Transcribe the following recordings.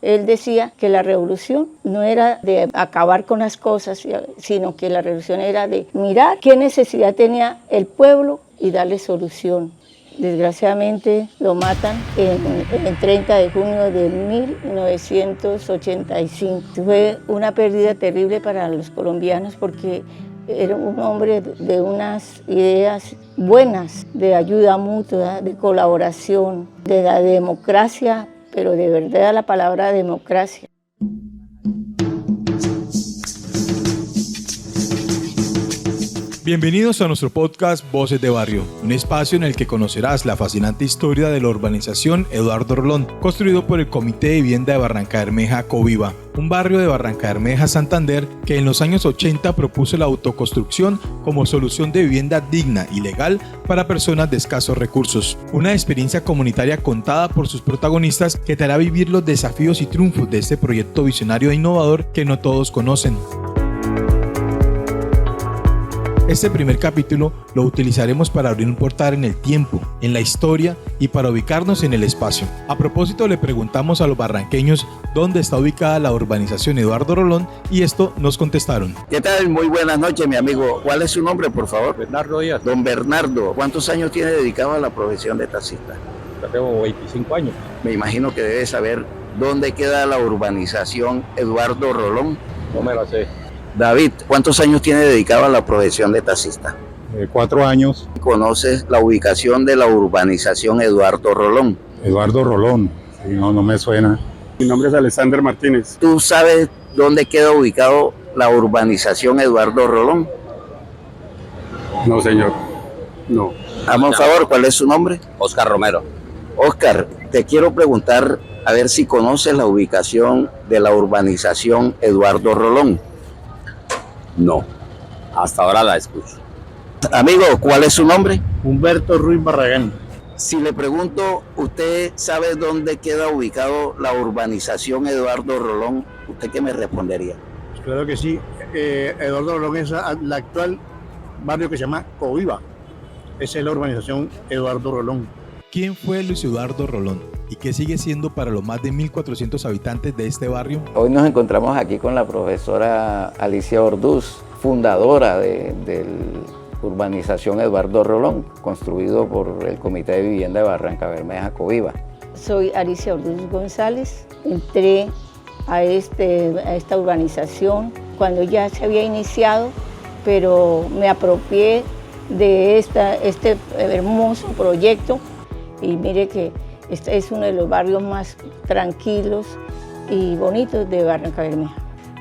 Él decía que la revolución no era de acabar con las cosas, sino que la revolución era de mirar qué necesidad tenía el pueblo y darle solución. Desgraciadamente lo matan el 30 de junio de 1985. Fue una pérdida terrible para los colombianos porque era un hombre de unas ideas buenas, de ayuda mutua, de colaboración, de la democracia, pero de verdad la palabra democracia. Bienvenidos a nuestro podcast Voces de Barrio, un espacio en el que conocerás la fascinante historia de la urbanización Eduardo Rolón, construido por el Comité de Vivienda de Barrancabermeja Coviva, un barrio de Barrancabermeja, Santander, que en los años 80 propuso la autoconstrucción como solución de vivienda digna y legal para personas de escasos recursos. Una experiencia comunitaria contada por sus protagonistas que te hará vivir los desafíos y triunfos de este proyecto visionario e innovador que no todos conocen. Este primer capítulo lo utilizaremos para abrir un portal en el tiempo, en la historia y para ubicarnos en el espacio. A propósito, le preguntamos a los barranqueños dónde está ubicada la urbanización Eduardo Rolón y esto nos contestaron. ¿Qué tal? Muy buenas noches, mi amigo. ¿Cuál es su nombre, por favor? Bernardo Díaz. Don Bernardo, ¿cuántos años tiene dedicado a la profesión de taxista? Ya tengo 25 años. Me imagino que debe saber dónde queda la urbanización Eduardo Rolón. No me la sé. David, ¿cuántos años tiene dedicado a la profesión de taxista? 4 años. ¿Conoces la ubicación de la urbanización Eduardo Rolón? Eduardo Rolón. Sí, no me suena. Mi nombre es Alexander Martínez. ¿Tú sabes dónde queda ubicado la urbanización Eduardo Rolón? No, señor. No. Hazme un favor, ¿cuál es su nombre? Oscar Romero. Oscar, te quiero preguntar a ver si conoces la ubicación de la urbanización Eduardo Rolón. No. Hasta ahora la escucho. Amigo, ¿cuál es su nombre? Humberto Ruiz Barragán. Si le pregunto, ¿usted sabe dónde queda ubicado la urbanización Eduardo Rolón? ¿Usted qué me respondería? Claro que sí. Eduardo Rolón es la actual barrio que se llama Coviva. Esa es la urbanización Eduardo Rolón. ¿Quién fue Luis Eduardo Rolón y qué sigue siendo para los más de 1.400 habitantes de este barrio? Hoy nos encontramos aquí con la profesora Alicia Orduz, fundadora de la urbanización Eduardo Rolón, construido por el Comité de Vivienda de Barrancabermeja Coviva. Soy Alicia Orduz González, entré a esta urbanización cuando ya se había iniciado, pero me apropié de este hermoso proyecto. Y mire que este es uno de los barrios más tranquilos y bonitos de Barrancabermeja.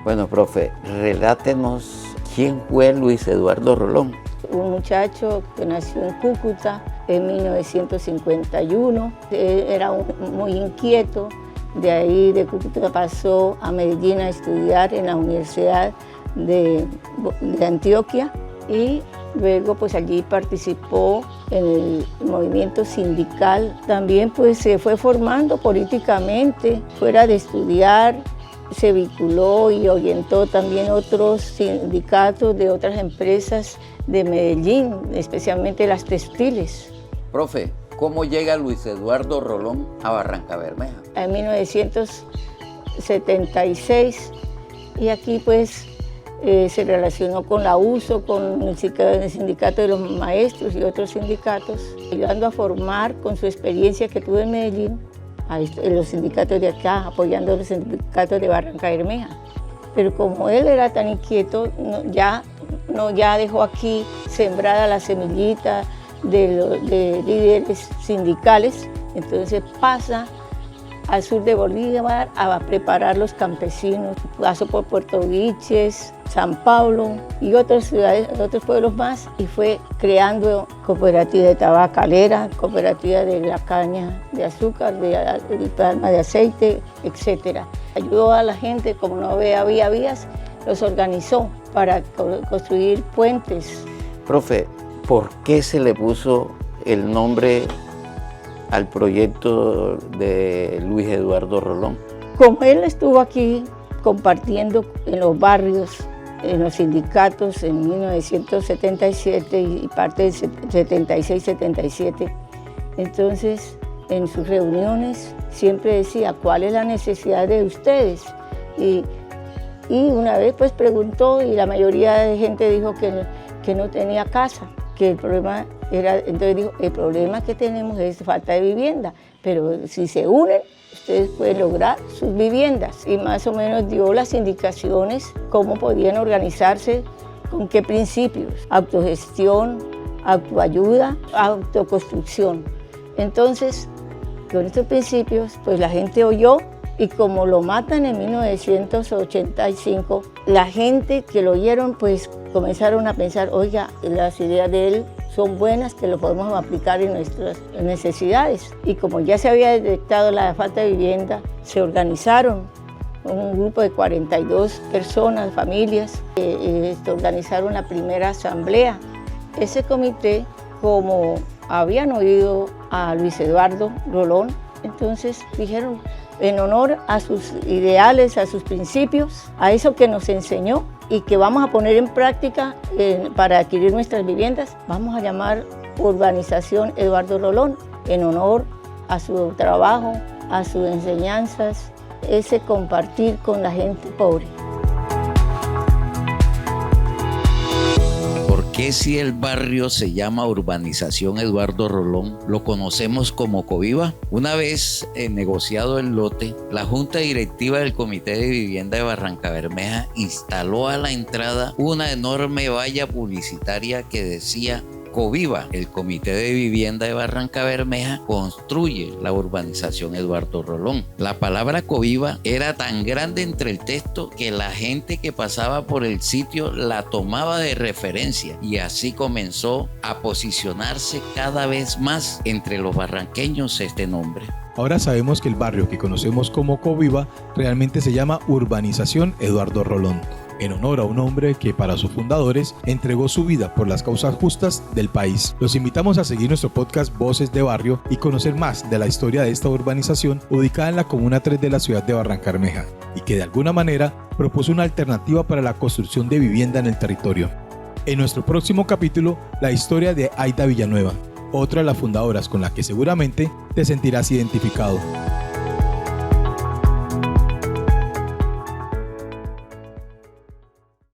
Bueno, profe, relátenos quién fue Luis Eduardo Rolón. Un muchacho que nació en Cúcuta en 1951, era muy inquieto. De ahí de Cúcuta pasó a Medellín a estudiar en la Universidad de Antioquia y luego pues allí participó en el movimiento sindical. También pues se fue formando políticamente, fuera de estudiar, se vinculó y orientó también otros sindicatos de otras empresas de Medellín, especialmente las textiles. Profe, ¿cómo llega Luis Eduardo Rolón a Barrancabermeja? En 1976 y aquí pues se relacionó con la USO, con el sindicato de los maestros y otros sindicatos, ayudando a formar con su experiencia que tuvo en Medellín a los sindicatos de acá, apoyando a los sindicatos de Barrancabermeja. Pero como él era tan inquieto, ya dejó aquí sembrada la semillita de líderes sindicales, entonces pasa al sur de Bolívar a preparar los campesinos. Pasó por Puerto Viches, San Pablo y otras ciudades, otros pueblos más, y fue creando cooperativa de tabacalera, cooperativa de la caña de azúcar, de palma de aceite, etc. Ayudó a la gente, como no había vías, los organizó para construir puentes. Profe, ¿por qué se le puso el nombre al proyecto de Luis Eduardo Rolón? Como él estuvo aquí compartiendo en los barrios, en los sindicatos en 1977 y parte del 76-77, entonces en sus reuniones siempre decía, ¿cuál es la necesidad de ustedes? Y una vez pues preguntó y la mayoría de gente dijo que no tenía casa, que el problema era, entonces dijo, el problema que tenemos es falta de vivienda, pero si se unen, ustedes pueden lograr sus viviendas. Y más o menos dio las indicaciones, cómo podían organizarse, con qué principios, autogestión, autoayuda, autoconstrucción. Entonces, con estos principios, pues la gente oyó y como lo matan en 1985, la gente que lo oyeron, pues comenzaron a pensar, oiga, las ideas de él son buenas, que lo podemos aplicar en nuestras necesidades. Y como ya se había detectado la falta de vivienda, se organizaron un grupo de 42 personas, familias, organizaron la primera asamblea. Ese comité, como habían oído a Luis Eduardo Rolón, entonces dijeron, en honor a sus ideales, a sus principios, a eso que nos enseñó y que vamos a poner en práctica para adquirir nuestras viviendas, vamos a llamar Urbanización Eduardo Rolón, en honor a su trabajo, a sus enseñanzas, ese compartir con la gente pobre. ¿Por qué si el barrio se llama Urbanización Eduardo Rolón, lo conocemos como Coviva? Una vez negociado el lote, la Junta Directiva del Comité de Vivienda de Barrancabermeja instaló a la entrada una enorme valla publicitaria que decía Coviva, el Comité de Vivienda de Barrancabermeja construye la urbanización Eduardo Rolón. La palabra Coviva era tan grande entre el texto que la gente que pasaba por el sitio la tomaba de referencia y así comenzó a posicionarse cada vez más entre los barranqueños este nombre. Ahora sabemos que el barrio que conocemos como Coviva realmente se llama Urbanización Eduardo Rolón, en honor a un hombre que para sus fundadores entregó su vida por las causas justas del país. Los invitamos a seguir nuestro podcast Voces de Barrio y conocer más de la historia de esta urbanización ubicada en la Comuna 3 de la ciudad de Barrancabermeja y que de alguna manera propuso una alternativa para la construcción de vivienda en el territorio. En nuestro próximo capítulo, la historia de Aida Villanueva, otra de las fundadoras con la que seguramente te sentirás identificado.